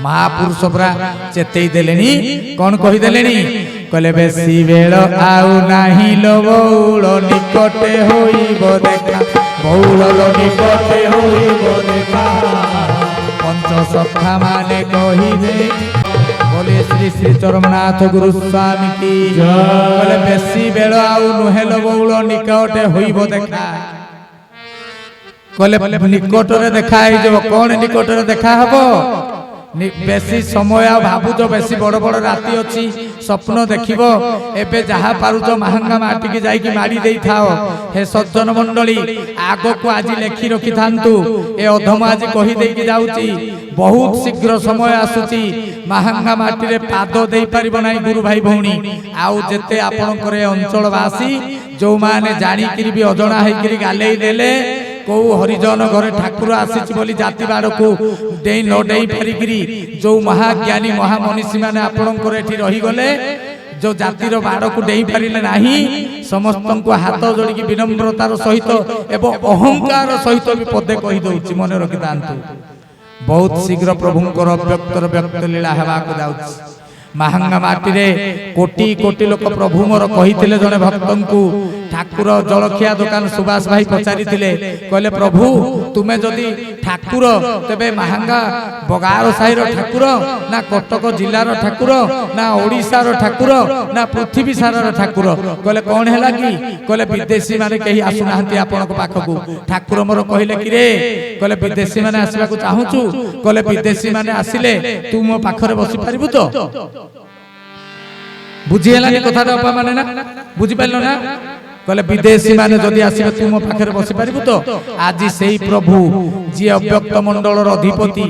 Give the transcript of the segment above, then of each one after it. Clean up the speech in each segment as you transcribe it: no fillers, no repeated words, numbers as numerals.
महापुरुष पूरा चेतई देलेनी कौन कही देलेनी कहले बेसी बेल आउ नाही लो बौल निकटे होइबो देखा बौल निकटे होइबो देखा पंच सखा माने कहिबे बोले श्री श्री चरमनाथ गुरु स्वामी की कहले बेसी बेल आउ नुहे लो बौल निकटे होइबो देखा कहले निकटरे देखा हे जो कौन निकटरे देखा हबो बेसी समय भावुच बेसी बड़ बड़ राति अच्छी स्वप्न देखिबो एबे जहा पारुच महांगा माटी के जाई की मारी देई थाओ हे सज्जन मंडली आगो को आज लेखि रखि थांतु ए अधम आज कहि देई की जाउची बहुत शीघ्र समय आसुची महांगा माटी रे पाद देई परिबो नाही गुरु भाई भौणी आउ जेते आपन करे अंचलवासी जो माने जानी किरि भी अजणा हे किरि गालेई देले को हरिजन घरे ठाकुर आसी बोली जाति बाड़ को डेई न डेई फेरिकी जो महाज्ञानी महामनीषी मैंने आपणकर एठी रही गले जो जातिर बाड़ को डेई पारिले नाही समस्त को हाथ जोड़ी विनम्रतार सहित एवं अहंकार सहित भी पदे कही दउची मन रखि दांतु बहुत शीघ्र प्रभुंकर अव्यक्तर व्यक्त लीला हेबा को जाउची महांगा माटी रे कोटी कोटी लोक प्रभु मोर कहिथिले जने भक्तन को ठाकुर जलखिया दुकान सुभाष भाई पचारि थिले कहले प्रभु तुमे जदि ठाकुर तबे महांगा बगार साहिर ठाकुर ना कटक जिल्लार ठाकुर ना ओडिशार ठाकुर ना पृथ्वी सारार ठाकुर कहले कौन हैला कि कहले विदेशी माने कहि आसु नाहंती आपनक पाखकू ठाकुर मोर कहिले कि रे कहले विदेशी माने आसीबा को चाहूचू कहले विदेशी माने आसिले तू मो पाखरे बसि पारिबु तो बुझी हेलानी कथाटा अपा माने ना बुझी पाइलो ना कहले विदेशी माने जदि आसीबे तुम पाखरे बसि पारिबु तो आज सेही प्रभु जी अव्यक्त मंडलर अधिपति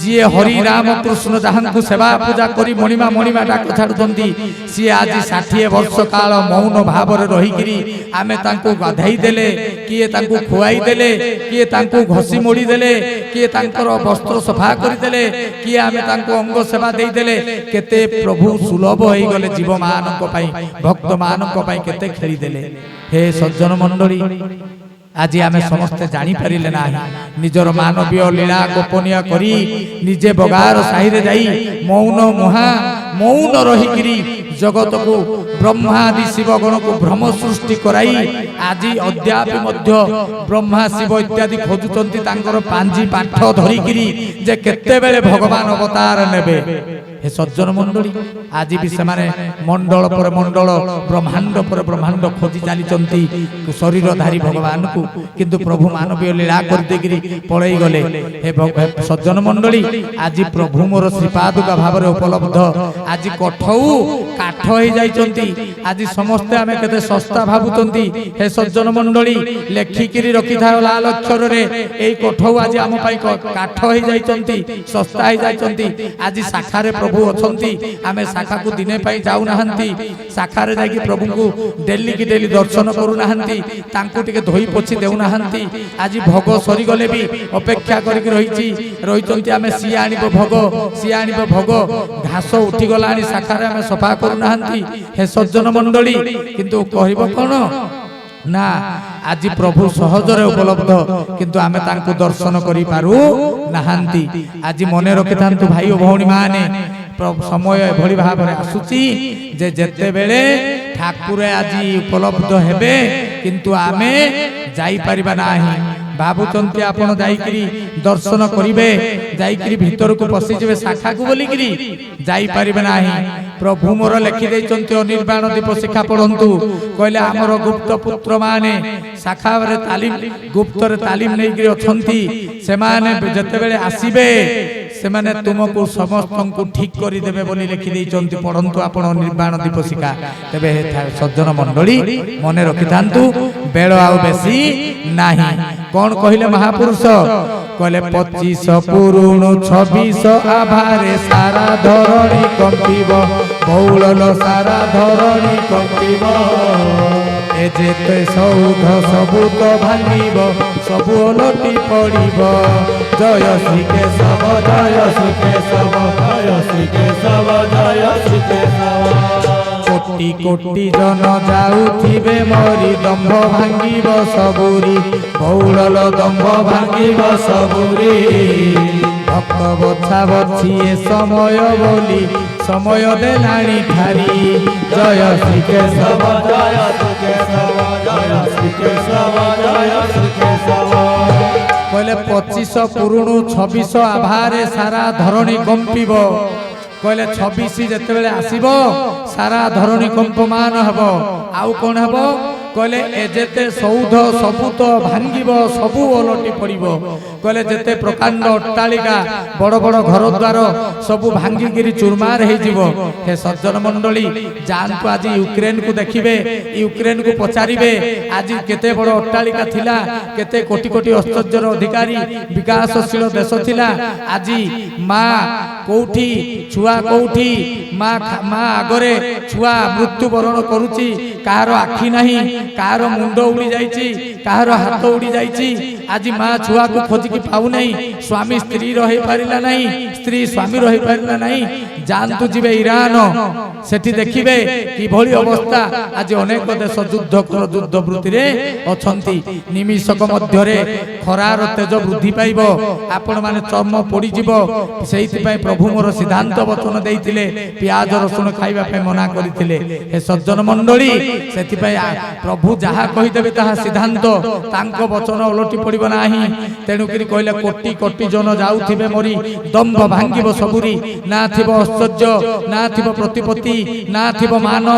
जी हरि राम कृष्ण जहां सेवा पूजा करी मणिमा मणिमा डाक छाड़ुचंती सी आज 60 वर्ष काल मौन भाव रे रही गिरी आमे तांको गाधई देले किए तांको खुआई देले किए तांको घसी मोड़ी देले किए तांकर वस्त्र सफा करी देले किए आमे तांको अंग सेवा देई देले केते प्रभु सुलभ होई गले जीव मानक पई भक्त मानक पई केते खेली देले हे सज्जन मंडली आज आमे समस्ते जानी पारिले ना निजर मानवीय लीला गोपनीय करी निजे बगार साहिरे जाई मौन मुहा मौन रही जगत को ब्रह्मादि शिवगण को भ्रम सृष्टि कराई आज अद्यापि मध्य ब्रह्मा शिव इत्यादि खोजुचंती तांकर पांजी पाठ धरिकिरी जे केते बेले भगवान अवतार नेबे हे सज्जन मंडली आज भी से मंडल पर मंडल ब्रह्मांड पर ब्रह्मांड खोजी चली शरीरधारी भगवान को किंतु प्रभु मानवीय लीला कर पलई गले हे सज्जन मंडली आज प्रभु मोर श्रीपादुका भाव उपलब्ध आज कठौ काठ हो जाइचंती आज समस्ते आमे केते सस्ता भाबुचंती हे सज्जन मंडली लेखिकिरी रखि थाओ लाल अक्षर रे एई कठौ आज आम पई काठ हो जाइचंती सस्ता हो जाइचंती आज शाखा रे प्रभु अछंती आमे शाखा को दिने पाई जाउ नाहंती शाखा रे जाकी प्रभु को डेली की डेली दर्शन करू नाहंती तांको टिके धोई पोछि देउ नाहंती आज भोग सरी गले भी अपेक्षा करिक रहिचंती आमे सिया आनिबो भोग घास उठी गलानी शाखा रे आमे सफा करू नाहंती हे सज्जन मंडली किंतु कहबो कोन ना आज प्रभु सहजरे उपलब्ध किंतु आमे तांको दर्शन करि पारू नाहंती आज मने रखि थांतु भाई ओ भौणी माने समय एभली भाव में आसुची जे जेते बेले ठाकुर आज उपलब्ध हेबे किंतु आमे जाई परिबा नाही भाबुचंती आपण जाईकरी दर्शन करिवे जाईकरी भीतर को पसी जेबे शाखा को बोलिकरी जाई परिबे नाही प्रभु मोर लिखि दैचंती अनिर्वाण दीप शिक्षा पढ़ंतु कहले हमर गुप्त पुत्र माने शाखा रे तालीम गुप्त रे तालीम नै करी अछंती से माने जते बेले आसीबे से माने तुमको समस्त को ठीक करी देबे बोली लिखि दैचंती पढ़ंतु आपण अनिर्वाण दीप शिक्षा तबे सज्जन मंडली मने रखि थांतु बेळ आउ बेसी नाही कौन कहले महापुरुष कहले 25 पुरुण 26 आभारे सारा धरणी कंपिब बौल सारा धरणी कंपिब ए जेते सौध सबु तो भांगिब सबु ओलटी पड़िब जय श्री केशव जय श्री केशव जय श्री केशव जय श्री केशव कोटि कोटि जन जाउथिबे मरी दंभ भांगिब सबुरी बौल दंभ भांगिब सबुरी ভক্ত বছা বছি এ সময় বলি সময় দেলানি ঠারি জয় শ্রী কেশব জয় শ্রী কেশব জয় শ্রী কেশব জয় শ্রী কেশব। কইলে 25 পুরুণু 26 আভারে সারা ধরণী কম্পিব কইলে 26 যেতেবেলে আসিব সারা ধরণী কম্পমান হব আউ কোন হব কইলে এ যেতে সৌধ সবুত ভাঙ্গিব সবু ওলটি পড়িব কইলে যেতে প্রকাণ্ড অট্টালিকা বড় বড় ঘরদ্বার সবু ভাঙ্গিকিরি চুরমার হইଯିବ। হে সজ্জন মণ্ডলী যান্তু আজি ইউক্রেন কু দেখিবে ইউক্রেন কু পচারিবে আজি কেতে বড় অট্টালিকা থিলা কেতে কোটি কোটি ঐশ্বর্যর অধিকারী বিকাশশীল দেশ থিলা আজি মা কোউঠি ছুয়া কোউঠি মা আগরে ছুয়া মৃত্যুবরণ করুচি কাହାର আখি ନାହିଁ কাହାର ମୁଣ୍ଡ ଉଡ଼ି ଯାଇଛି କାହାର ହାତ ଉଡ଼ି ଯାଇଛି ଆଜି ମା ଛୁଆକୁ ଖୋଜିକି ପାଉ ନାହିଁ ସ୍ୱାମୀ ସ୍ତ୍ରୀ ରହି ପାରିଲା ନାହିଁ ସ୍ତ୍ରୀ ସ୍ୱାମୀ ରହି ପାରିଲା ନାହିଁ ଯାଆନ୍ତୁ ଯିବେ ଇରାନ ସେଠି ଦେଖିବେ କିଭଳି ଅବସ୍ଥା ଆଜି ଅନେକ ଦେଶ ଯୁଦ୍ଧ ବୃତ୍ତିରେ ଅଛନ୍ତି ନିମିଷକ ମଧ୍ୟରେ ଖରାର ତେଜ ବୃଦ୍ଧି ପାଇବ ଆପଣମାନେ ଚର୍ମ ପୋଡ଼ିଯିବ ସେଇଥିପାଇଁ ପ୍ରଭୁ ମୋର ସିଦ୍ଧାନ୍ତ ବଚନ ଦେଇଥିଲେ ପିଆଜ ରସୁଣ ଖାଇବା ପାଇଁ ମନା କରିଥିଲେ। ହେ ସଜ୍ଜନ ମଣ୍ଡଳୀ ସେଥିପାଇଁ ପ୍ରଭୁ ଯାହା କହିଦେବେ ତାହା ସିଦ୍ଧାନ୍ତ ତାଙ୍କ ବଚନ ଓଲଟି ପଡ଼ିବ ନାହିଁ ତେଣୁକରି କହିଲେ କୋଟି କୋଟି ଜନ ଯାଉଥିବେ ମରି ଦମ୍ଭ ଭାଙ୍ଗିବ ସବୁରି ନା ଥିବ ଐଶ୍ୱର୍ଯ୍ୟ ନା ଥିବ ପ୍ରତିପତ୍ତି ନା ଥିବ ମାନ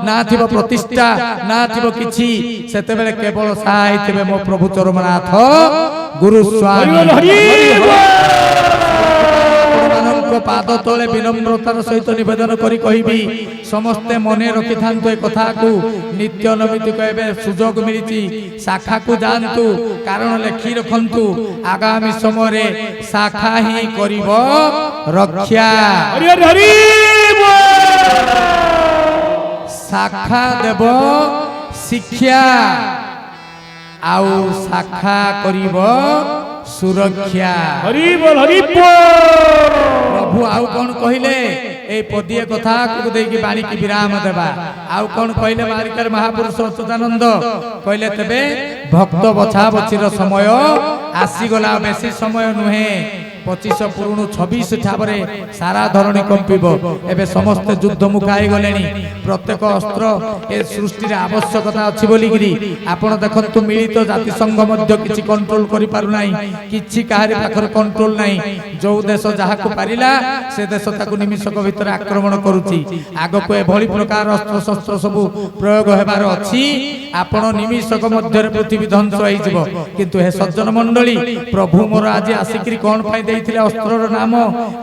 ନା ଥିବ ପ୍ରତିଷ୍ଠା ନା ଥିବ କିଛି ସେତେବେଳେ କେବଳ ସାହା ହେଇଥିବେ ମୋ ପ୍ରଭୁ ଚରମନାଥ ଗୁରୁ ସ୍ୱାମୀ ପାଦ ତଳେ ବିନମ୍ରତାର ସହିତ ନିବେଦନ କରି କହିବି ସମସ୍ତେ ମନେ ରଖିଥାନ୍ତୁ ଏ କଥାକୁ ନିତ୍ୟ ନୈମିତ୍ତିକ ଏବେ ସୁଯୋଗ ମିଳିଛି ଶାଖାକୁ ଯାଆନ୍ତୁ କାରଣ ଲେଖି ରଖନ୍ତୁ ଆଗାମୀ ସମୟରେ ଶାଖା ହିଁ କରିବ ରକ୍ଷା ଶାଖା ଦେବ ଶିକ୍ଷା ଆଉ ଶାଖା କରିବ ସୁରକ୍ଷା। ପ୍ରଭୁ ଆଉ କଣ କହିଲେ এই পদিয়ে কথা দেখি বাণীকে বিরাম দেবা আউ কোন কইলে মারিকার মহাপুরুষ অচ্যুতানন্দ কইলে তবে ভক্ত বছা বছির সময় আসিগলা বেশি সময় নুহে 25 পুরুণু 26 ঠাবরে সারা ধরণী কম্পিব এবে সমস্ত যুদ্ধ মুখাই গলেনি প্রত্যেক অস্ত্র এ সৃষ্টির আবশ্যকতা আছে বলিগিরি আপন দেখন্তু মিলিত জাতিসংঘ মধ্য কিছু কন্ট্রোল করি পারু নাই কিছু কাহারি পাখর কন্ট্রোল নাই যে দেশ যাহাকু পারিলা সে দেশ তাকু নিমিষক ভিতরে আক্রমণ করুচি আগকু এভଳି প্রকার অস্ত্র শস্ত্র সবু প্রয়োগ হেবার অছি আপন নিমিষক মধ্যে পৃথিবী ধ্বংস হইଯିବ কিন্তু হে সজ্জন মণ্ডলী প্রভু মোর আজি আসিকি কোন পাই ଦେଇଥିଲେ ଅସ୍ତ୍ରର ନାମ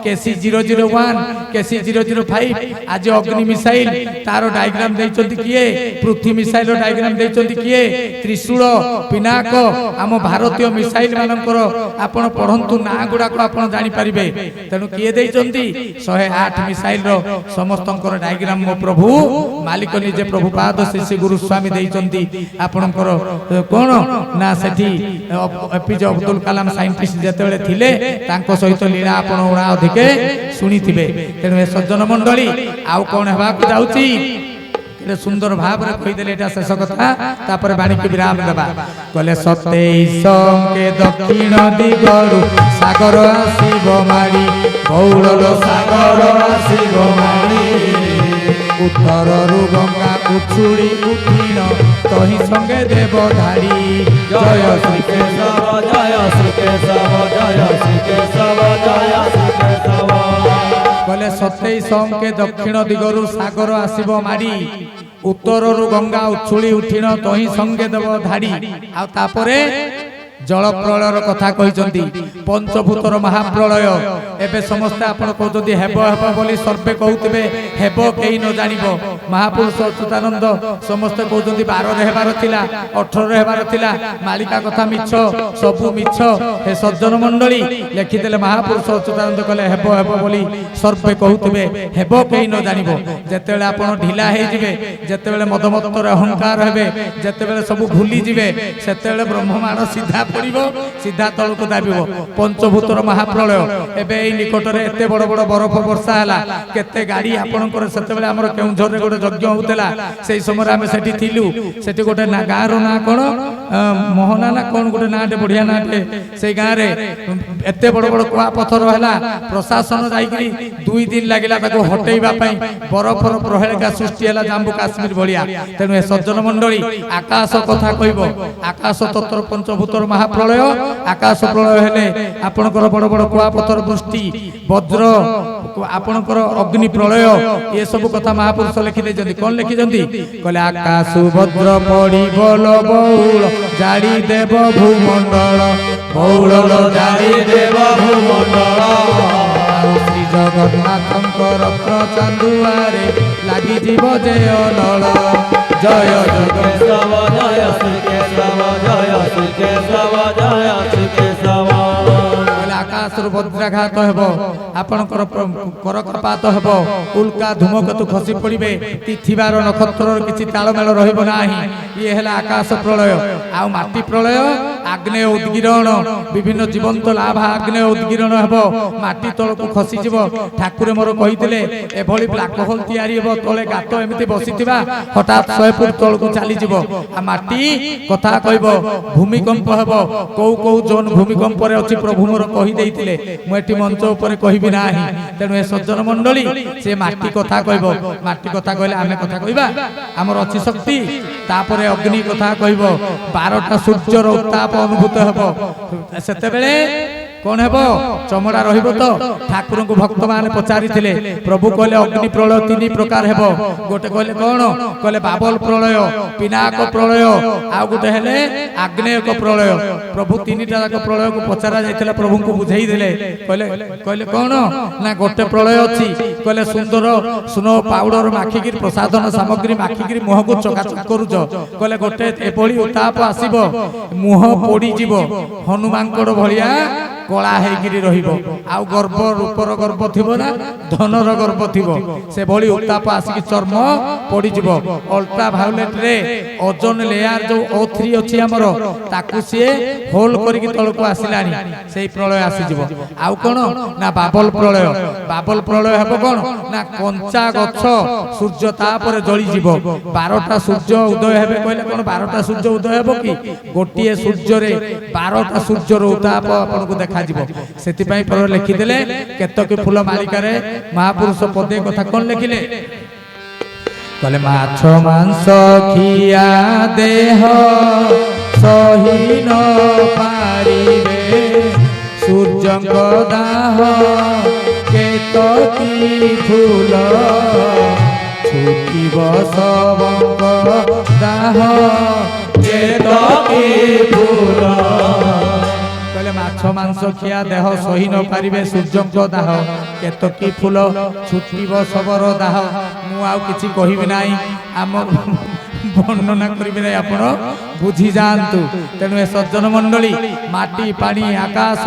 କେସି 001 କେସି 005 ଆଜି ଅଗ୍ନି ମିସାଇଲ ତାର ଡାଇଗ୍ରାମ ଦେଇଛନ୍ତି କିଏ ପୃଥ୍ୱୀ ମିସାଇଲର ଡାଇଗ୍ରାମ ଦେଇଛନ୍ତି କିଏ ତ୍ରିଶୂଳ ପିନାକ ଆମ ଭାରତୀୟ ମିସାଇଲ ମାନଙ୍କର ଆପଣ ପଢନ୍ତୁ ନା ଗୁଡାକ ଆପଣ ଜାଣି ପାରିବେ ତେଣୁ କିଏ ଦେଇଛନ୍ତି 108 ମିସାଇଲର ସମସ୍ତଙ୍କର ଡାଇଗ୍ରାମ ମୋ ପ୍ରଭୁ ମାଲିକ ନିଜେ ପ୍ରଭୁ ପାଦ ଶ୍ରୀ ଗୁରୁ ସ୍ୱାମୀ ଦେଇଛନ୍ତି ଆପଣଙ୍କର କୋଣ ନା ସେଠି ଏପିଜେ ଅବଦୁଲ କାଲାମ ସାଇଣ୍ଟିଷ୍ଟ ଯେତେବେଳେ ଥିଲେ ତାଙ୍କ ସହିତ ଲୀଳା ଆପଣ ଉଣା ଅଧିକେ ଶୁଣିଥିବେ ତେଣୁ ଏ ସଜ୍ଜନ ମଣ୍ଡଳୀ ଆଉ କଣ ହେବାକୁ ଯାଉଛି ଏତେ ସୁନ୍ଦର ଭାବରେ କହିଦେଲେ ଏଟା ଶେଷ କଥା ତାପରେ ବାଣୀକି ବିରାମ ଦେବା କହିଲେ 27 କେ ଦକ୍ଷିଣ ଦିଗରୁ ସାଗର ଆସିବ ମାଡ଼ି ଗୌଳ ସାଗର ଆସିବ ମାଡ଼ି ଉତ୍ତରରୁ ଗଙ୍ଗା ଉଛୁଳି ଉଠିଣ ତହି ସଙ୍ଗେ ଦେବ ଧାଡ଼ି ଜୟ ଶ୍ରୀ କେଶବ ଜୟ ଶ୍ରୀ କେଶବ ଜୟ ଶ୍ରୀ କେଶବ ଜୟ ଶ୍ରୀ କେଶବ। କହିଲେ 27 କେ ଦକ୍ଷିଣ ଦିଗରୁ ସାଗର ଆସିବ ମାଡ଼ି ଉତ୍ତରରୁ ଗଙ୍ଗା ଉଛୁଳି ଉଠିଣ ତହି ସଙ୍ଗେ ଦେବ ଧାଡ଼ି ଆଉ ତାପରେ ଜଳ ପ୍ରଳୟର କଥା କହିଛନ୍ତି ପଞ୍ଚଭୂତର ମହାପ୍ରଳୟ ଏବେ ସମସ୍ତେ ଆପଣ କହୁଛନ୍ତି ହେବ ହେବ ବୋଲି ସର୍ବେ କହୁଥିବେ ହେବ କେହି ନ ଜାଣିବ ମହାପୁରୁଷ ଅଚ୍ୟୁତାନନ୍ଦ ସମସ୍ତେ କହୁଛନ୍ତି 12ରେ ହେବାର ଥିଲା 18ରେ ହେବାର ଥିଲା ମାଳିକା କଥା ମିଛ ସବୁ ମିଛ ହେ ସଜ୍ଜନ ମଣ୍ଡଳୀ ଲେଖିଦେଲେ ମହାପୁରୁଷ ଅଚ୍ୟୁତାନନ୍ଦ କହିଲେ ହେବ ହେବ ବୋଲି ସର୍ବେ କହୁଥିବେ ହେବ କେହି ନ ଜାଣିବ ଯେତେବେଳେ ଆପଣ ଢିଲା ହେଇଯିବେ ଯେତେବେଳେ ମଦମତ୍ତରେ ଅହଙ୍କାର ହେବେ ଯେତେବେଳେ ସବୁ ଭୁଲି ଯିବେ ସେତେବେଳେ ବ୍ରହ୍ମମାଣ ସିଧା ପଡ଼ିବ ସିଧା ତଳକୁ ଦାବିବ ପଞ୍ଚଭୂତର ମହାପ୍ରଳୟ। ଏବେ ଏଇ ନିକଟରେ ଏତେ ବଡ଼ ବଡ଼ ବରଫ ବର୍ଷା ହେଲା, କେତେ ଗାଡ଼ି ଆପଣଙ୍କର ସେତେବେଳେ ଆମର କେଉଁଝରରେ ଗୋଟେ ଯଜ୍ଞ ହଉଥିଲା, ସେଇ ସମୟରେ ଆମେ ସେଠି ଥିଲୁ। ସେଠି ଗୋଟେ ଗାଁର ନାଁ କ'ଣ ମୋହନା ନା କ'ଣ ଗୋଟେ ନାଁଟେ ବଢ଼ିଆ ନାଁଟେ, ସେଇ ଗାଁରେ ଏତେ ବଡ଼ ବଡ଼ କୁଆପଥର ହେଲା, ପ୍ରଶାସନ ଯାଇକିରି 2 ଦିନ ଲାଗିଲା ତାକୁ ହଟେଇବା ପାଇଁ। ବରଫର ପ୍ରହେଳିକା ସୃଷ୍ଟି ହେଲା ଜାମ୍ମୁ କାଶ୍ମୀର ଭଳିଆ। ତେଣୁ ଏ ସଜ୍ଜନ ମଣ୍ଡଳୀ ଆକାଶ କଥା କହିବ, ଆକାଶ ତତ୍ଵ ପଞ୍ଚଭୂତର ମହାପ୍ରଳୟ। ଆକାଶ ପ୍ରଳୟ ହେଲେ ଆପଣଙ୍କର ବଡ଼ ବଡ଼ କୁଆପଥର ବୃଷ୍ଟି, ବଜ୍ର, ଆପଣଙ୍କର ଅଗ୍ନି ପ୍ରଳୟ, ଏସବୁ କଥା ମହାପୁରୁଷ ଲେଖି ଦେଇଛନ୍ତି। କ'ଣ ଲେଖିଛନ୍ତି କହିଲେ ଆକାଶ ବଜ୍ର ପଡ଼ିବ ବହୁଳ ଜାଳି ଦେବ ଭୂମଣ୍ଡଳ, ବଉଳ ଜାଳି ଦେବ ଭୂମଣ୍ଡଳ। ଶ୍ରୀ ଜଗନ୍ନାଥଙ୍କ ରତ୍ନ ଚାନ୍ଦୁଆରେ ଲାଗିଯିବ ଯେ ଅନଳ। ଜୟ ଜଗ କେଶବ ଜୟ ଶ୍ରୀ କେଶବ ଜୟ ଶ୍ରୀ କେଶବ ଜୟ ଶ୍ରୀ କେଶବ। ଆକାଶରୁ ବଜ୍ରାଘାତ ହେବ, ଆପଣଙ୍କର କରକପାତ ହେବ, ଉଲ୍କା ଧୂମକେତୁ ଖସି ପଡ଼ିବେ, ତିଥିବାର ନକ୍ଷତ୍ରର କିଛି ତାଳମେଳ ରହିବ ନାହିଁ। ଇଏ ହେଲା ଆକାଶ ପ୍ରଳୟ। ଆଉ ମାଟି ପ୍ରଳୟ, ଆଗ୍ନେୟ ଉଦ୍ଗିରଣ, ବିଭିନ୍ନ ଜୀବନ୍ତ ଲାଭା ଆଗ୍ନେୟ ଉଦ୍ଗିରଣ ହେବ, ମାଟି ତଳକୁ ଖସିଯିବ। ଠାକୁର ମୋର କହିଥିଲେ ଏଭଳି ବ୍ଲାକ ହୋଲ ତିଆରି ହେବ, ତଳେ ଗାତ ଏମିତି ବସିଥିବା, ହଠାତ୍ 100 ଫୁଟ ତଳକୁ ଚାଲିଯିବ। ଆଉ ମାଟି କଥା କହିବ, ଭୂମିକମ୍ପ ହେବ। କୋଉ କୋଉ ଜୋନ୍ ଭୂମିକମ୍ପରେ ଅଛି ପ୍ରଭୁ ମୋର କହିଦେଇଥିଲେ, ମୁଁ ଏଠି ମଞ୍ଚ ଉପରେ କହିବି ନାହିଁ। ତେଣୁ ଏ ସଜ୍ଜନ ମଣ୍ଡଳୀ ସେ ମାଟି କଥା କହିବ। ମାଟି କଥା କହିଲେ ଆମେ କଥା କହିବା, ଆମର ଅଛି ଶକ୍ତି। ତାପରେ ଅଗ୍ନି କଥା କହିବ, 12ଟା ସୂର୍ଯ୍ୟର ଉତ୍ତାପ ଅନୁଭୂତ ହେବ। ସେତେବେଳେ କ'ଣ ହେବ? ଚମଡ଼ା ରହିବ ତ? ଠାକୁରଙ୍କୁ ଭକ୍ତମାନେ ପଚାରିଥିଲେ, ପ୍ରଭୁ କହିଲେ ଅଗ୍ନି ପ୍ରଳୟ 3 ପ୍ରକାର ହେବ। ଗୋଟେ କହିଲେ କ'ଣ? କହିଲେ ବାବଲ ପ୍ରଳୟ, ପିନାକ ପ୍ରଳୟ, ଆଉ ଗୋଟେ ହେଲେ ଆଗ୍ନେୟକ ପ୍ରଳୟ। ପ୍ରଭୁ 3ଟା ଯାକ ପ୍ରଳୟକୁ ପଚରା ଯାଇଥିଲା, ପ୍ରଭୁଙ୍କୁ ବୁଝେଇ ଦେଲେ। କହିଲେ କ'ଣ ନା ଗୋଟେ ପ୍ରଳୟ ଅଛି, କହିଲେ ସୁନ୍ଦର ସ୍ନୋ ପାଉଡର ମାଖିକିରି, ପ୍ରସାଧନ ସାମଗ୍ରୀ ମାଖିକିରି ମୁହଁକୁ ଚକାଚକ କରୁଛ। କହିଲେ ଗୋଟେ ଏଭଳି ଉତ୍ତାପ ଆସିବ, ମୁହଁ ପୋଡ଼ିଯିବ, ହନୁମାଙ୍କଡ଼ ଭଳିଆ କଳା ହେଇକିରି ରହିବ। ଆଉ ଗର୍ବ, ରୂପର ଗର୍ବ ଥିବ ନା ଧନର ଗର୍ବ ଥିବ, ସେଭଳି ଉତ୍ତାପ ଆସିକି ଚର୍ମ ପଡ଼ିଯିବ। ଅଲ୍ଟ୍ରା ଭାয়োଲେଟରେ ଓଜୋନ ଲେୟାର ଯୋଉ O3 ଅଛି ଆମର, ତାକୁ ସିଏ ହୋଲ କରିକି ତଳକୁ ଆସିଲାଣି, ସେଇ ପ୍ରଳୟ ଆସିଯିବ। ଆଉ କ'ଣ ନା ବାବଲ ପ୍ରଳୟ। ବାବଲ ପ୍ରଳୟ ହେବ କ'ଣ ନା କଞ୍ଚା ଗଛ ସୂର୍ଯ୍ୟ ତାପରେ ଜଳିଯିବ। 12ଟା ସୂର୍ଯ୍ୟ ଉଦୟ ହେବେ। କହିଲେ କ'ଣ 12ଟା ସୂର୍ଯ୍ୟ ଉଦୟ ହେବ କି? ଗୋଟିଏ ସୂର୍ଯ୍ୟରେ 12ଟା ସୂର୍ଯ୍ୟର ଉତ୍ତାପ ଆପଣଙ୍କୁ ଦେଖାଯିବ। ସେଥିପାଇଁ ପରେ ଲେଖିଦେଲେ କେତକୀ ଫୁଲ ମାଳିକାରେ ମହାପୁରୁଷ ପଦେ କଥା କ'ଣ ଲେଖିଲେ? କହିଲେ ମାଛ ମାଂସ ଖିଆ ଦେହ ସହି ନ ପାରିବେ, ସୂର୍ଯ୍ୟଙ୍କ ଦାହ କେତକୀ ଫୁଲ ଛୁଟିବ ସବଙ୍କ ଦାହ କେତକୀ ଫୁଲ। କହିଲେ ମାଛ ମାଂସ ଖିଆ ଦେହ ସହି ନ ପାରିବେ, ସୂର୍ଯ୍ୟଙ୍କ ଦାହ କେତକୀ ଫୁଲ ଛୁଟିବ ଶବର ଦାହ। ମୁଁ ଆଉ କିଛି କହିବି ନାହିଁ, ଆମ ବର୍ଣ୍ଣନା କରିବି ନାହିଁ, ଆପଣ ବୁଝି ଯାଆନ୍ତୁ। ତେଣୁ ଏ ସଜ୍ଜନ ମଣ୍ଡଳୀ ମାଟି ପାଣି ଆକାଶ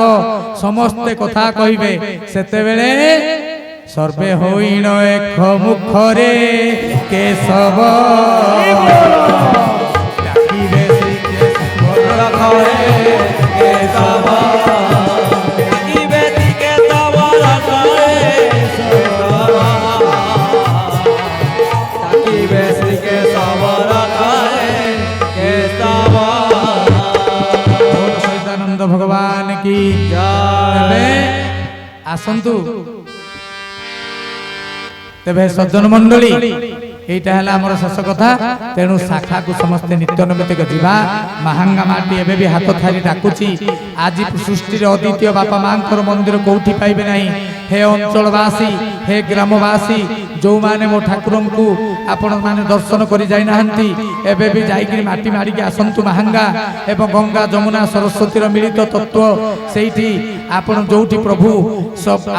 ସମସ୍ତେ କଥା କହିବେ। ସେତେବେଳେ ସର୍ବେ ହୋଇଣ ଏକ ମୁଖରେ କେଶବ ଡାକିବେ ଶ୍ରୀ କେଶବ। ভগবান কি জয়। আসন্তু তেবে সজ্জন মন্ডলী, এইটা হল আমার শেষ কথা। তেণু শাখাকু সমস্তে নিত্য নৈমিত্তিক যা। মাহাঙ্গা মাটি এবে বি হাত ঠারি ডাকুছি, আজ সৃষ্টির অদ্বিতীয় বাপা মাঙ্কর মন্দির কোউঠি পাইবে নাই। হে অঞ্চলবাসী, হে গ্রামবাসী, ଯୋଉମାନେ ମୋ ଠାକୁରଙ୍କୁ ଆପଣମାନେ ଦର୍ଶନ କରି ଯାଇନାହାନ୍ତି, ଏବେ ବି ଯାଇକିରି ମାଟି ମାଡ଼ିକି ଆସନ୍ତୁ। ମାହାଙ୍ଗା ଏବଂ ଗଙ୍ଗା ଯମୁନା ସରସ୍ୱତୀର ମିଳିତ ତତ୍ତ୍ୱ ସେଇଠି ଆପଣ ଯୋଉଠି ପ୍ରଭୁ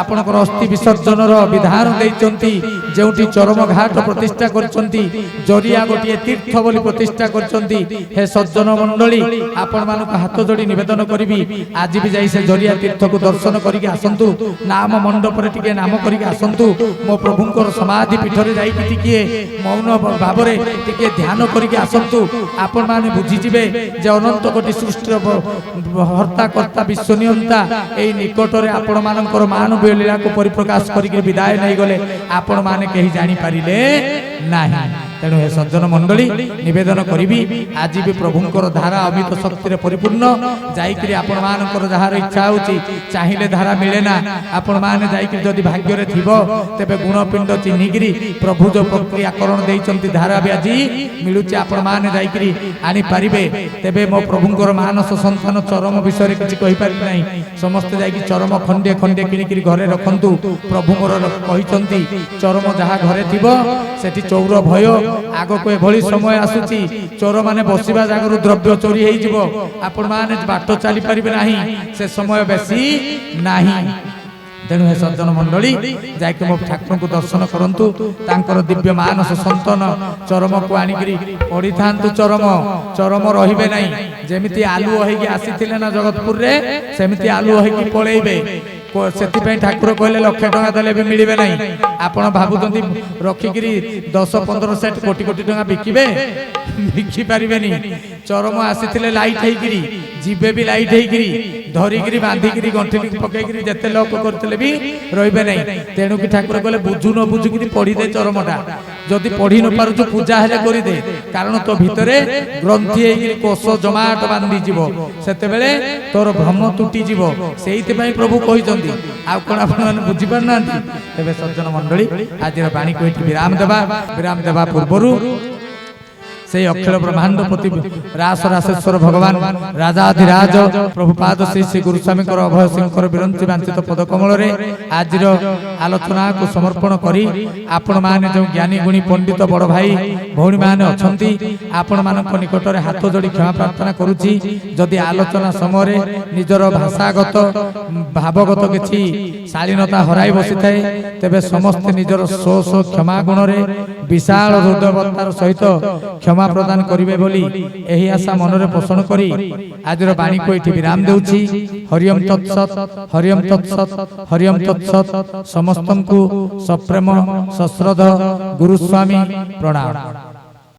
ଆପଣଙ୍କର ଅସ୍ଥି ବିସର୍ଜନର ବିଧାନ ଦେଇଛନ୍ତି, ଯେଉଁଠି ଚରମ ଘାଟ ପ୍ରତିଷ୍ଠା କରିଛନ୍ତି, ଜରିଆ ଗୋଟିଏ ତୀର୍ଥ ବୋଲି ପ୍ରତିଷ୍ଠା କରିଛନ୍ତି। ହେ ସଜ୍ଜନ ମଣ୍ଡଳୀ, ଆପଣମାନଙ୍କୁ ହାତ ଯୋଡ଼ି ନିବେଦନ କରିବି, ଆଜି ବି ଯାଇ ସେ ଜରିଆ ତୀର୍ଥକୁ ଦର୍ଶନ କରିକି ଆସନ୍ତୁ। ନାମ ମଣ୍ଡପରେ ଟିକେ ନାମ କରିକି ଆସନ୍ତୁ। ମୋ ପ୍ରଭୁଙ୍କର ସମାଧି ପୀଠରେ ଯାଇକି ଟିକିଏ ମୌନ ଭାବରେ ଟିକିଏ ଧ୍ୟାନ କରିକି ଆସନ୍ତୁ। ଆପଣମାନେ ବୁଝିଯିବେ ଯେ ଅନନ୍ତ କୋଟି ସୃଷ୍ଟିର ହର୍ତ୍ତା କର୍ତ୍ତା ବିଶ୍ୱନିୟନ୍ତା এই নিকটরে আপন মানଙ୍କର ମାନବୀୟ ଲୀଳାକୁ ପରିପ୍ରକାଶ କରିକି ବିଦାୟ ନେଇଗଲେ ଆପଣ ମାନେ କେହି ଜାଣିପାରିଲେ ନାହିଁ। ତେଣୁ ଏ ସଜ୍ଜନ ମଣ୍ଡଳୀ ନିବେଦନ କରିବି ଆଜି ବି ପ୍ରଭୁଙ୍କର ଧାରା ଅମିତ ଶକ୍ତିରେ ପରିପୂର୍ଣ୍ଣ। ଯାଇକିରି ଆପଣ ମାନଙ୍କର ଯାହାର ଇଚ୍ଛା ହେଉଛି ଚାହିଁଲେ ଧାରା ମିଳେ ନା, ଆପଣ ମାନେ ଯାଇକିରି ଯଦି ଭାଗ୍ୟରେ ଥିବ ତେବେ ଗୁଣପିଣ୍ଡ ଚିହ୍ନିକିରି ପ୍ରଭୁ ଯେଉଁ ପ୍ରକ୍ରିୟାକରଣ ଦେଇଛନ୍ତି ଧାରା ବି ଆଜି ମିଳୁଛି, ଆପଣ ମାନେ ଯାଇକିରି ଆଣିପାରିବେ। ତେବେ ମୋ ପ୍ରଭୁଙ୍କର ମାନସ ସନ୍ତାନ ଚରମ ବିଷୟରେ କିଛି କହିପାରିବି ନାହିଁ। ସମସ୍ତେ ଯାଇକି ଚରମ ଖଣ୍ଡେ ଖଣ୍ଡେ କିଣିକିରି ଘରେ ରଖନ୍ତୁ। ପ୍ରଭୁ ମୋର କହିଛନ୍ତି ଚରମ ଯାହା ଘରେ ଥିବ ସେଠି ଚୌର ଭୟ। ଆଗକୁ ଏଭଳି ସମୟ ଆସୁଛି ଚୋରମାନେ ବସିବା ଜାଗାରୁ ଦ୍ରବ୍ୟ ଚୋରି ହେଇଯିବ, ଆପଣ ମାନେ ବାଟ ଚାଲିପାରିବେ ନାହିଁ, ସେ ସମୟ ବେଶୀ ନାହିଁ। ତେଣୁ ହେ ସଜ୍ଜନ ମଣ୍ଡଳୀ ଯାଇକି ମୋ ଠାକୁରଙ୍କୁ ଦର୍ଶନ କରନ୍ତୁ। ତାଙ୍କର ଦିବ୍ୟ ମାନସ ସନ୍ତାନ ଚରମକୁ ଆଣିକିରି ପଢିଥାନ୍ତୁ। ଚରମ ରହିବେ ନାହିଁ। ଯେମିତି ଆଲୁଅ ହେଇକି ଆସିଥିଲେ ନା ଜଗତପୁରରେ, ସେମିତି ଆଲୁଅ ହେଇକି ପଳେଇବେ। ସେଥିପାଇଁ ଠାକୁର କହିଲେ ଲକ୍ଷେ ଟଙ୍କା ଦେଲେ ବି ମିଳିବେ ନାହିଁ। ଆପଣ ଭାବୁଛନ୍ତି ରଖିକିରି 10-15 ସେଟ୍ କୋଟି କୋଟି ଟଙ୍କା ବିକିବେ? ବିକି ପାରିବେନି। ଚରମ ଆସିଥିଲେ ଲାଇଟ୍ ହେଇକିରି ଯିବେ ବି ଲାଇଟ୍ ହେଇକିରି ଧରିକିରି ବାନ୍ଧିକିରି ଗଣ୍ଠିକି ପକେଇକିରି ଯେତେ ଲୋକ କରିଥିଲେ ବି ରହିବେ ନାହିଁ। ତେଣୁକି ଠାକୁର କହିଲେ ବୁଝୁ ନ ବୁଝିକିରି ପଢିଦେ ଚରମଟା। ଯଦି ପଢି ନ ପାରୁଛୁ ପୂଜା ହେଲେ କରିଦେ, କାରଣ ତୋ ଭିତରେ ଗ୍ରନ୍ଥି ହେଇକିରି କୋଷ ଜମାଟ ବାନ୍ଧିଯିବ, ସେତେବେଳେ ତୋର ଭ୍ରମ ତୁଟିଯିବ। ସେଇଥିପାଇଁ ପ୍ରଭୁ କହିଛନ୍ତି। ଆଉ କଣ ଆପଣମାନେ ବୁଝିପାରୁନାହାନ୍ତି? ତେବେ ସଜ୍ଜନ ମଣ୍ଡଳୀ ଆଜିର ବାଣୀକୁ ଏଠି ବିରାମ ଦେବା ପୂର୍ବରୁ সেই অখিল ব্রহ্মাণ্ডপতি রাস রাসেশ্বর ভগবান রাজাধিরাজ প্রভুপাদ শ্রী শ্রী গুরুস্বামীঙ্কর অভয় সিংহর বিরঞ্চি বাঞ্ছিত পদকমলরে আজির আলোচনাକୁ সমর্পণ করি আপন মানে যে জ্ঞানী গুণী পণ্ডিত বড় ভাই ভৌণী মানে অছন্তি আপন মানক নিকটরে হাত যোড়ি ক্ষমা প্রার্থনা করুছি। যদি আলোচনা সময়ে নিজর ভাষাগত ভাবগত কিছু শালীনতা হরাই বসিথায় তেবে সমস্তে নিজর স্ব স্ব ক্ষমা গুণরে বিশাল হৃদয়বত্তার সহিত ক্ষমা প্রদান করিবে বলি এই আশা মনরে পোষণ করি আজির বাণীকে এটি বিরাম দেউছি। হরিওম তৎসৎ, হরিওম তৎসৎ, হরিওম তৎসৎ। সমস্তଙ୍କୁ সপ্রেম সশ্রদ্ধ গুরুস্বামী প্রণাম।